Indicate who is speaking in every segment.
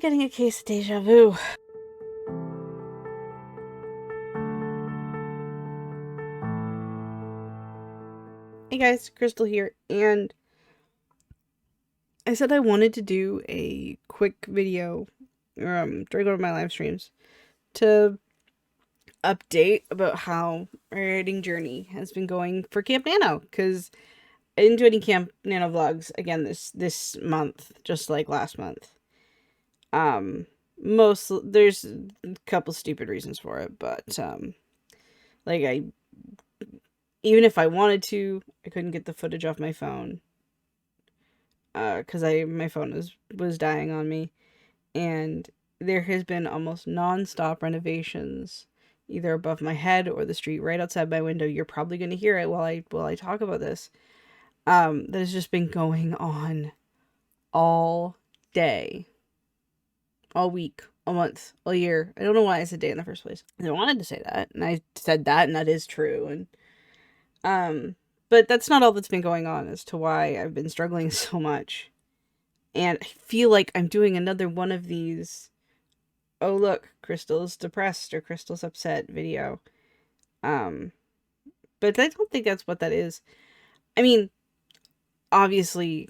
Speaker 1: getting a case of deja vu. Hey guys, Crystal here, and I said I wanted to do a quick video during one of my live streams to update about how my writing journey has been going for Camp Nano, because I didn't do any Camp Nano vlogs again this month, just like last month. There's a couple stupid reasons for it, but like even if I wanted to, I couldn't get the footage off my phone. Because my phone was dying on me, and there has been almost non-stop renovations, either above my head or the street right outside my window. You're probably going to hear it while I talk about this. That has just been going on all day, all week, all month, all year. I don't know why I said day in the first place. I wanted to say that, and I said that, and that is true. And but that's not all that's been going on as to why I've been struggling so much. And I feel like I'm doing another one of these, oh look, Crystal's depressed or Crystal's upset video. But I don't think that's what that is. I mean, obviously,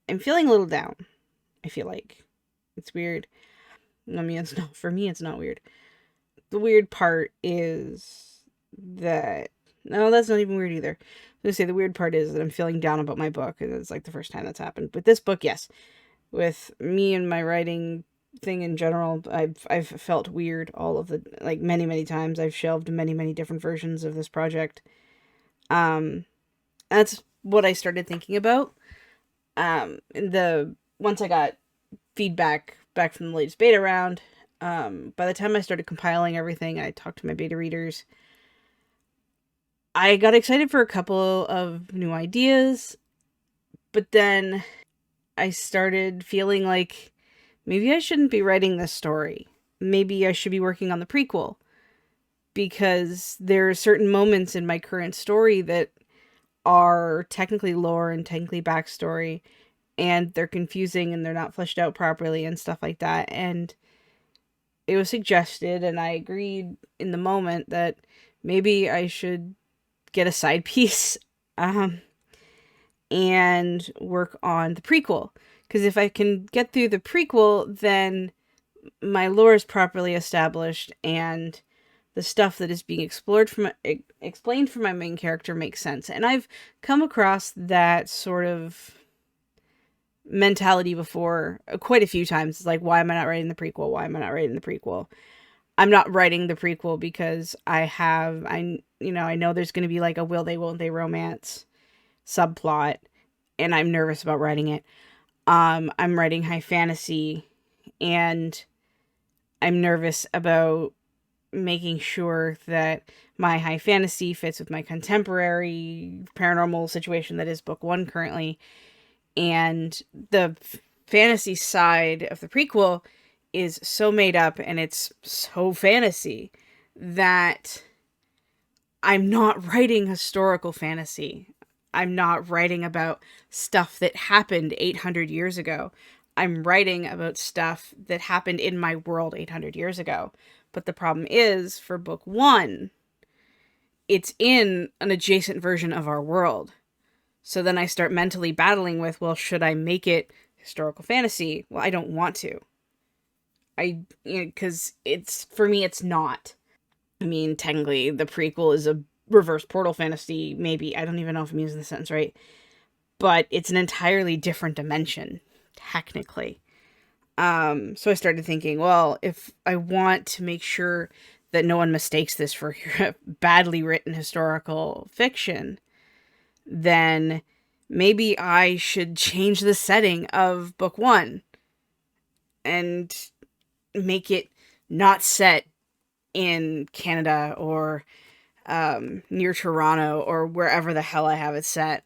Speaker 1: I'm feeling a little down. I feel like. It's weird. I mean, for me, it's not weird. The weird part is that, no, that's not even weird either. I was gonna say the weird part is that I'm feeling down about my book, and it's like the first time that's happened. With this book, yes. With me and my writing thing in general, I've felt weird all of the, like, many times. I've shelved many different versions of this project. That's what I started thinking about. Once I got feedback back from the latest beta round, by the time I started compiling everything, I talked to my beta readers. I got excited for a couple of new ideas, but then I started feeling like maybe I shouldn't be writing this story. Maybe I should be working on the prequel, because there are certain moments in my current story that are technically lore and technically backstory, and they're confusing and they're not fleshed out properly and stuff like that. And it was suggested, and I agreed in the moment, that maybe I should get a side piece and work on the prequel. Because if I can get through the prequel, then my lore is properly established, and the stuff that is being explained from my main character makes sense. And I've come across that sort of mentality before quite a few times. It's like, why am I not writing the prequel? Why am I not writing the prequel? I'm not writing the prequel because I know there's going to be like a will they, won't they romance subplot, and I'm nervous about writing it. I'm writing high fantasy, and I'm nervous about making sure that my high fantasy fits with my contemporary paranormal situation that is book 1 currently. And the fantasy side of the prequel is so made up, and it's so fantasy, that I'm not writing historical fantasy. I'm not writing about stuff that happened 800 years ago. I'm writing about stuff that happened in my world 800 years ago. But the problem is, for book 1, it's in an adjacent version of our world. So then I start mentally battling with, well, should I make it historical fantasy? Well, I don't want to. Because for me, it's not. I mean, technically, the prequel is a reverse portal fantasy, maybe. I don't even know if I'm using the sentence right. But it's an entirely different dimension, technically. So I started thinking, well, if I want to make sure that no one mistakes this for badly written historical fiction, then maybe I should change the setting of book 1 and make it not set in Canada or near Toronto or wherever the hell I have it set.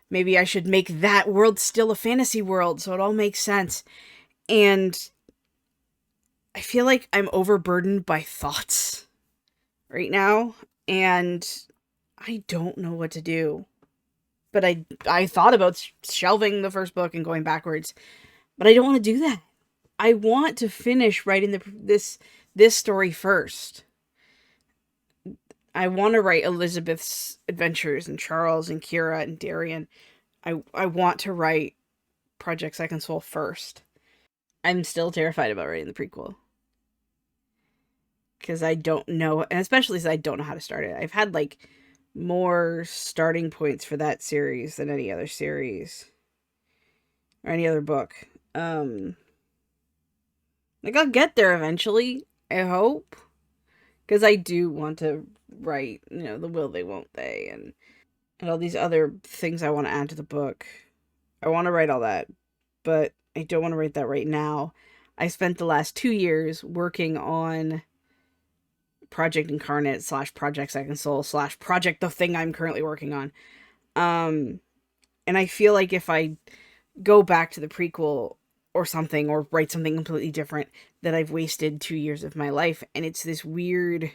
Speaker 1: Maybe I should make that world still a fantasy world so it all makes sense. And I feel like I'm overburdened by thoughts right now, and I don't know what to do. But I thought about shelving the first book and going backwards, but I don't want to do that. I want to finish writing this story first. I want to write Elizabeth's adventures and Charles and Kira and Darian. I want to write Project Second Soul first. I'm still terrified about writing the prequel. Because I don't know, and especially since I don't know how to start it. I've had, like, more starting points for that series than any other series. Or any other book. Like, I'll get there eventually, I hope. Because I do want to write, the will they, won't they, and all these other things I want to add to the book. I want to write all that, but I don't want to write that right now. I spent the last 2 years working on Project Incarnate / Project Second Soul / Project the thing I'm currently working on. And I feel like if I go back to the prequel or something, or write something completely different, that I've wasted 2 years of my life, and it's this weird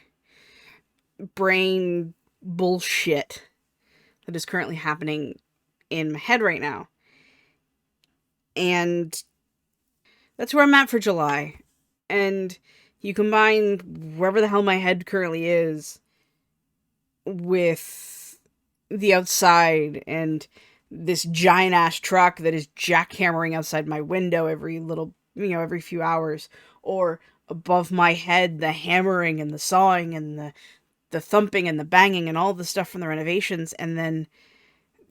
Speaker 1: brain bullshit that is currently happening in my head right now. And that's where I'm at for July. And you combine wherever the hell my head currently is with the outside and this giant ass truck that is jackhammering outside my window every few hours, or above my head, the hammering and the sawing and the thumping and the banging and all the stuff from the renovations, and then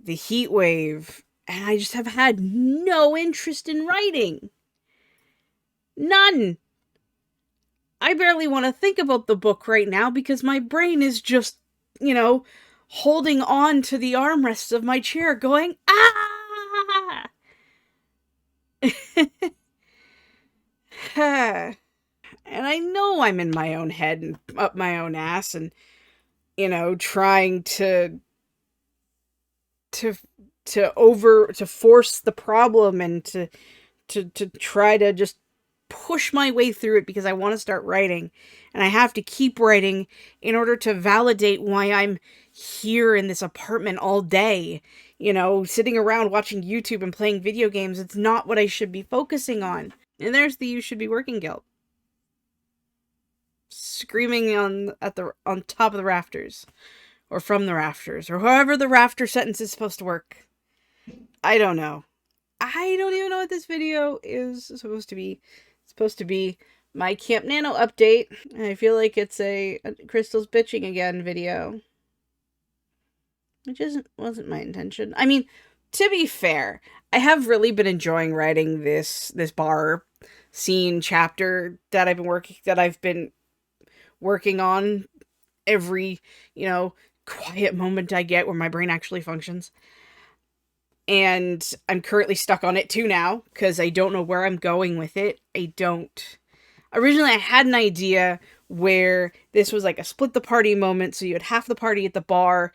Speaker 1: the heat wave, and I just have had no interest in writing. None. I barely want to think about the book right now because my brain is just, holding on to the armrests of my chair going, ah! And I know I'm in my own head and up my own ass and, trying to force the problem and to try to just push my way through it because I want to start writing, and I have to keep writing in order to validate why I'm here in this apartment all day, sitting around watching YouTube and playing video games. It's not what I should be focusing on. And there's the "you should be working" guilt screaming on top of the rafters, or from the rafters, or however the rafter sentence is supposed to work. I don't know. I don't even know what this video is supposed to be. It's supposed to be my Camp Nano update. I feel like it's a Crystal's bitching again video, which wasn't my intention. I mean, to be fair, I have really been enjoying writing this bar scene chapter that I've been working on every, quiet moment I get where my brain actually functions. And I'm currently stuck on it too now, because I don't know where I'm going with it. Originally I had an idea where this was like a split the party moment, so you had half the party at the bar,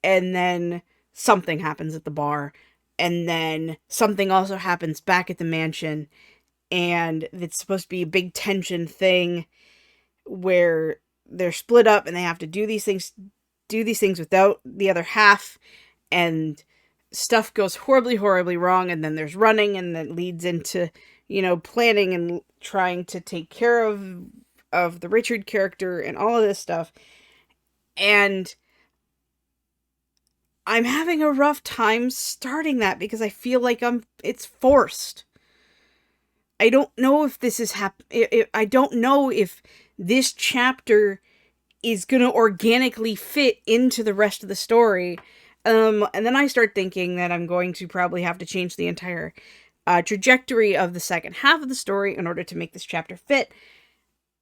Speaker 1: and then something happens at the bar, and then something also happens back at the mansion, and it's supposed to be a big tension thing where they're split up and they have to do these things without the other half, and stuff goes horribly, horribly wrong, and then there's running, and that leads into, planning and trying to take care of the Richard character and all of this stuff. And I'm having a rough time starting that because I feel like it's forced. I don't know if this is I don't know if this chapter is going to organically fit into the rest of the story. And then I start thinking that I'm going to probably have to change the entire trajectory of the second half of the story in order to make this chapter fit.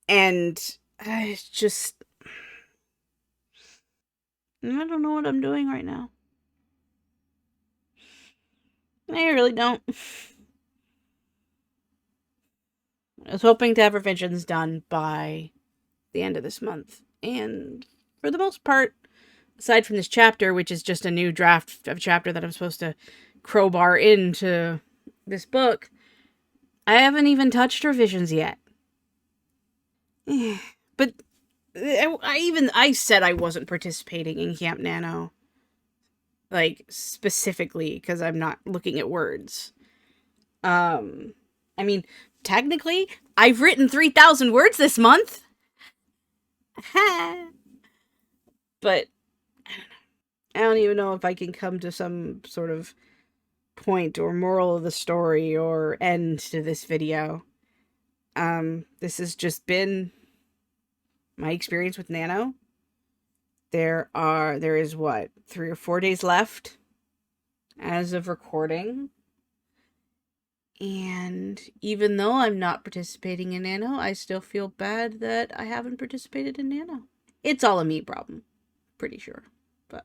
Speaker 1: And it's just... I don't know what I'm doing right now. I really don't. I was hoping to have revisions done by the end of this month. And for the most part, aside from this chapter, which is just a new draft of a chapter that I'm supposed to crowbar into this book, I haven't even touched revisions yet. But I said I wasn't participating in Camp Nano. Like, specifically, because I'm not looking at words. I mean, technically, I've written 3,000 words this month. But I don't even know if I can come to some sort of point or moral of the story or end to this video. This has just been my experience with NaNo. There is what, 3 or 4 days left as of recording. And even though I'm not participating in NaNo, I still feel bad that I haven't participated in NaNo. It's all a me problem, pretty sure. But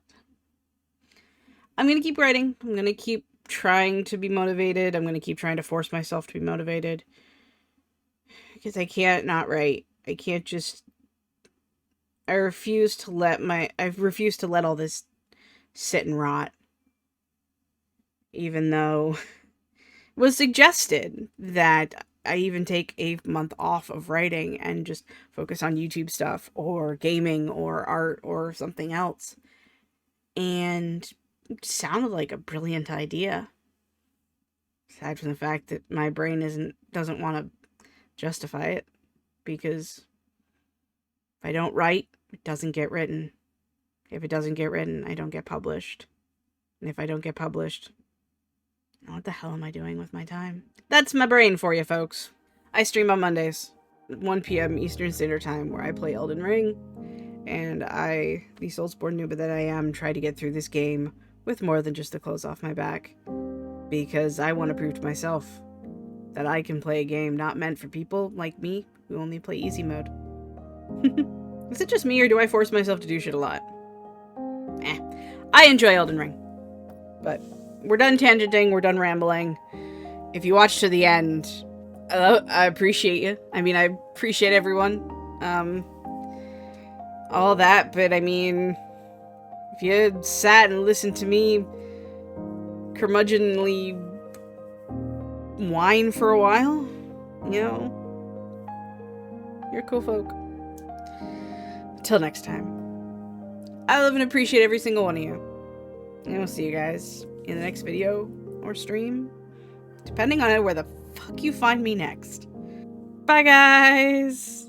Speaker 1: I'm going to keep writing. I'm going to keep trying to be motivated. I'm going to keep trying to force myself to be motivated. Because I can't not write. I can't just... I've refused to let all this sit and rot. Even though it was suggested that I even take a month off of writing and just focus on YouTube stuff or gaming or art or something else. And it sounded like a brilliant idea. Aside from the fact that my brain doesn't want to justify it, because if I don't write, it doesn't get written. If it doesn't get written, I don't get published. And if I don't get published, what the hell am I doing with my time? That's my brain for you, folks. I stream on Mondays, 1 p.m. Eastern Standard Time, where I play Elden Ring, and I, the Soulsborne noob that I am, try to get through this game with more than just the clothes off my back, because I want to prove to myself that I can play a game not meant for people like me who only play easy mode. Is it just me, or do I force myself to do shit a lot? I enjoy Elden Ring. But we're done tangenting, we're done rambling. If you watch to the end, I appreciate you. I mean, I appreciate everyone. All that, but I mean, if you sat and listened to me curmudgeonly whine for a while, you know, you're cool folk. Till next time, I love and appreciate every single one of you. And we'll see you guys in the next video or stream, depending on where the fuck you find me next. Bye, guys!